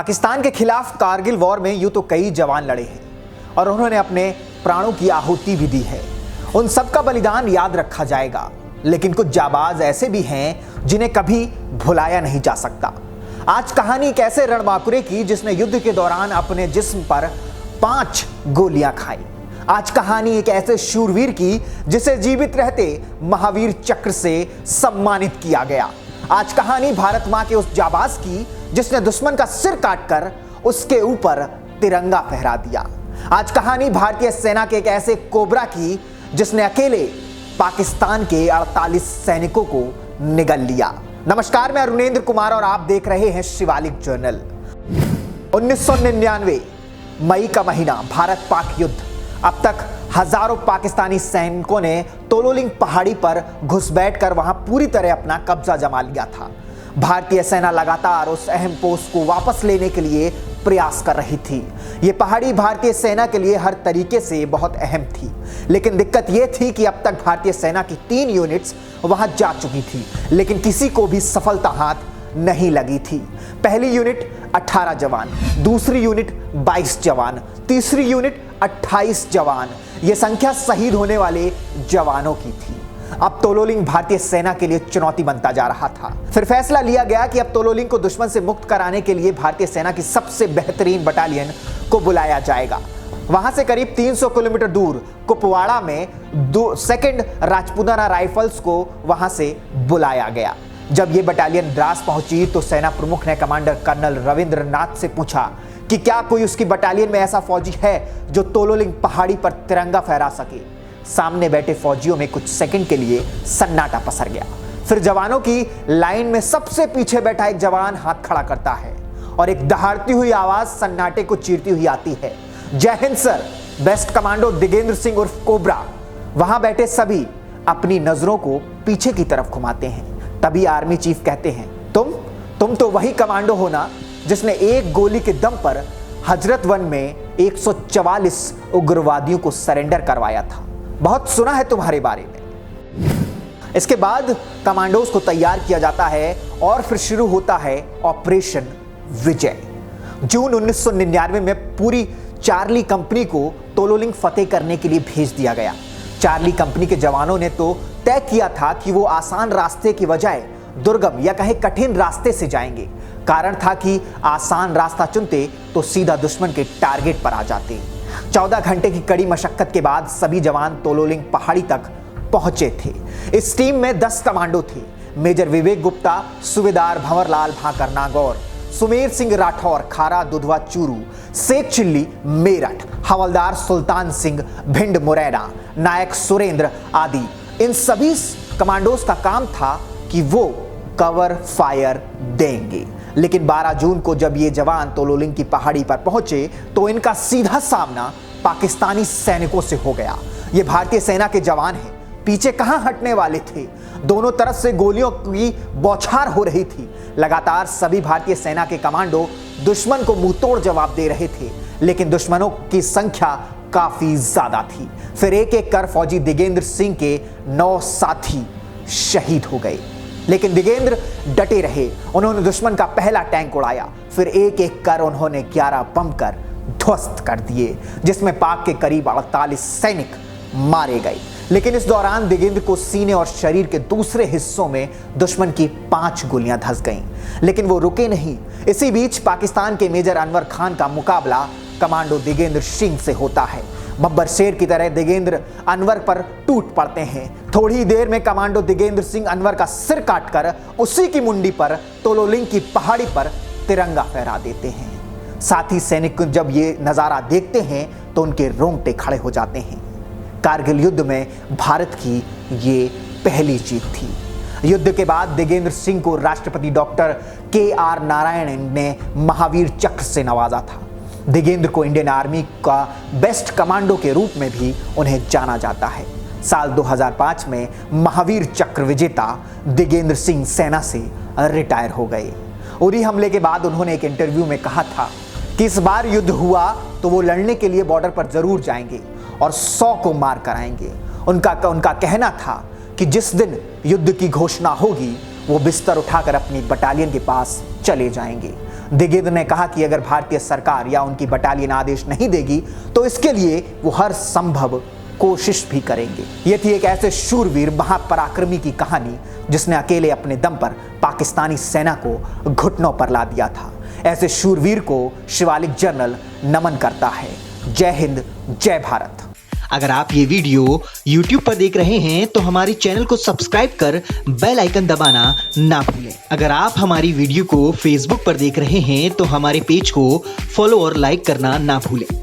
पाकिस्तान के खिलाफ कारगिल वॉर में यूं तो कई जवान लड़े हैं और उन्होंने अपने प्राणों की आहुति भी दी है। उन सबका बलिदान याद रखा जाएगा, लेकिन कुछ जाबाज ऐसे भी हैं जिन्हें कभी भुलाया नहीं जा सकता। आज कहानी एक ऐसे रणबांकुरे की जिसने युद्ध के दौरान अपने जिस्म पर 5 गोलियां खाई। आज कहानी एक ऐसे शूरवीर की जिसे जीवित रहते महावीर चक्र से सम्मानित किया गया। आज कहानी भारत मां के उस जाबाज की जिसने दुश्मन का सिर काटकर उसके ऊपर तिरंगा फहरा दिया। आज कहानी भारतीय सेना के एक ऐसे कोबरा की जिसने अकेले पाकिस्तान के 48 सैनिकों को निगल लिया। नमस्कार, मैं अरुणेंद्र कुमार और आप देख रहे हैं शिवालिक जर्नल। 1999 मई का महीना, भारत पाक युद्ध। अब तक हजारों पाकिस्तानी सैनिकों ने तोलोलिंग पहाड़ी पर घुसपैठ कर वहां पूरी तरह अपना कब्जा जमा लिया था। भारतीय सेना लगातार उस अहम पोस्ट को वापस लेने के लिए प्रयास कर रही थी। यह पहाड़ी भारतीय सेना के लिए हर तरीके से बहुत अहम थी, लेकिन दिक्कत यह थी कि अब तक भारतीय सेना की 3 यूनिट्स वहां जा चुकी थी, लेकिन किसी को भी सफलता हाथ नहीं लगी थी। पहली यूनिट 18 जवान, दूसरी यूनिट 22 जवान, तीसरी यूनिट 28 जवान। यह संख्या शहीद होने वाले जवानों की थी। अब तोलोलिंग भारतीय सेना के लिए चुनौती बनता जा रहा था। फिर फैसला लिया गया कि अब तोलोलिंग को दुश्मन से मुक्त कराने के लिए भारतीय सेना की सबसे बेहतरीन बटालियन को बुलाया जाएगा। वहां से करीब 300 किलोमीटर दूर कुपवाड़ा में 2nd राजपुताना राइफल्स को वहां से बुलाया गया। जब यह बटालियन द्रास पहुंची तो सेना प्रमुख ने कमांडर कर्नल रविंद्रनाथ से पूछा कि क्या कोई उसकी बटालियन में ऐसा फौजी है जो तोलोलिंग पहाड़ी पर तिरंगा फहरा सके। सामने बैठे फौजियों में कुछ सेकंड के लिए सन्नाटा पसर गया। फिर जवानों की लाइन में सबसे पीछे बैठा एक जवान हाथ खड़ा करता है और एक दहाड़ती हुई आवाज सन्नाटे को चीरती हुई आती है, जय Hind sir. Best commando Digendra Singh उर्फ कोबरा। वहां बैठे सभी अपनी नजरों को पीछे की तरफ घुमाते हैं। तभी आर्मी चीफ कहते हैं, तुम तो वही कमांडो हो ना जिसने एक गोली के दम पर हजरत वन में 144 उग्रवादियों को सरेंडर करवाया था। बहुत सुना है तुम्हारे बारे में। इसके बाद कमांडोज को तैयार किया जाता है और फिर शुरू होता है ऑपरेशन विजय। जून 1999 में पूरी चार्ली कंपनी को तोलोलिंग फतेह करने के लिए भेज दिया गया। चार्ली कंपनी के जवानों ने तो तय किया था कि वो आसान रास्ते की बजाय दुर्गम या कहीं कठिन रास्ते से जाएंगे। कारण था कि आसान रास्ता चुनते तो सीधा दुश्मन के टारगेट पर आ जाते। 14 घंटे की कड़ी मशक्कत के बाद सभी जवान तोलोलिंग पहाड़ी तक पहुंचे थे। इस टीम में 10 कमांडो थे। मेजर विवेक गुप्ता, सूबेदार भंवरलाल भाकर नागौर, सुमेर सिंह राठौर खारा दुधवा चूरू, शेख चिल्ली मेरठ, हवलदार सुल्तान सिंह भिंड मुरैना, नायक सुरेंद्र आदि। इन सभी कमांडोज का काम था कि वो कवर फायर देंगे। लेकिन 12 जून को जब ये जवान तोलोलिंग की पहाड़ी पर पहुंचे तो इनका सीधा सामना पाकिस्तानी सैनिकों से हो गया। ये भारतीय सेना के जवान हैं, पीछे कहां हटने वाले थे। दोनों तरफ से गोलियों की बौछार हो रही थी। लगातार सभी भारतीय सेना के कमांडो दुश्मन को मुंहतोड़ जवाब दे रहे थे, लेकिन दुश्मनों की संख्या काफी ज्यादा थी। फिर एक एक कर फौजी दिगेंद्र सिंह के 9 साथी शहीद हो गए, लेकिन दिगेंद्र डटे रहे। उन्होंने दुश्मन का पहला टैंक उड़ाया। फिर एक एक कर उन्होंने 11 बम कर ध्वस्त कर दिए, जिसमें पाक के करीब 48 सैनिक मारे गए। लेकिन इस दौरान दिगेंद्र को सीने और शरीर के दूसरे हिस्सों में दुश्मन की 5 गोलियां धंस गईं, लेकिन वो रुके नहीं। इसी बीच पाकिस्तान के मेजर अनवर खान का मुकाबला कमांडो दिगेंद्र सिंह से होता है। बब्बर शेर की तरह दिगेंद्र अनवर पर टूट पड़ते हैं। थोड़ी देर में कमांडो दिगेंद्र सिंह अनवर का सिर काटकर उसी की मुंडी पर तोलोलिंग की पहाड़ी पर तिरंगा फहरा देते हैं। साथी सैनिक जब ये नजारा देखते हैं तो उनके रोंगटे खड़े हो जाते हैं। कारगिल युद्ध में भारत की ये पहली जीत थी। युद्ध के बाद दिगेंद्र सिंह को राष्ट्रपति डॉक्टर KR नारायण ने महावीर चक्र से नवाजा था। दिगेंद्र को इंडियन आर्मी का बेस्ट कमांडो के रूप में भी उन्हें जाना जाता है। साल 2005 में महावीर चक्र विजेता दिगेंद्र सिंह सेना से रिटायर हो गए। उरी हमले के बाद उन्होंने एक इंटरव्यू में कहा था कि इस बार युद्ध हुआ तो वो लड़ने के लिए बॉर्डर पर जरूर जाएंगे और 100 को मार कराएंगे। उनका कहना था कि जिस दिन युद्ध की घोषणा होगी वो बिस्तर उठाकर अपनी बटालियन के पास चले जाएंगे। दिगिद ने कहा कि अगर भारतीय सरकार या उनकी बटालियन आदेश नहीं देगी तो इसके लिए वो हर संभव कोशिश भी करेंगे। ये थी एक ऐसे शूरवीर महापराक्रमी की कहानी जिसने अकेले अपने दम पर पाकिस्तानी सेना को घुटनों पर ला दिया था। ऐसे शूरवीर को शिवालिक जर्नल नमन करता है। जय हिंद, जय भारत। अगर आप ये वीडियो YouTube पर देख रहे हैं तो हमारे चैनल को सब्सक्राइब कर बेल आइकन दबाना ना भूलें। अगर आप हमारी वीडियो को Facebook पर देख रहे हैं तो हमारे पेज को फॉलो और लाइक करना ना भूलें।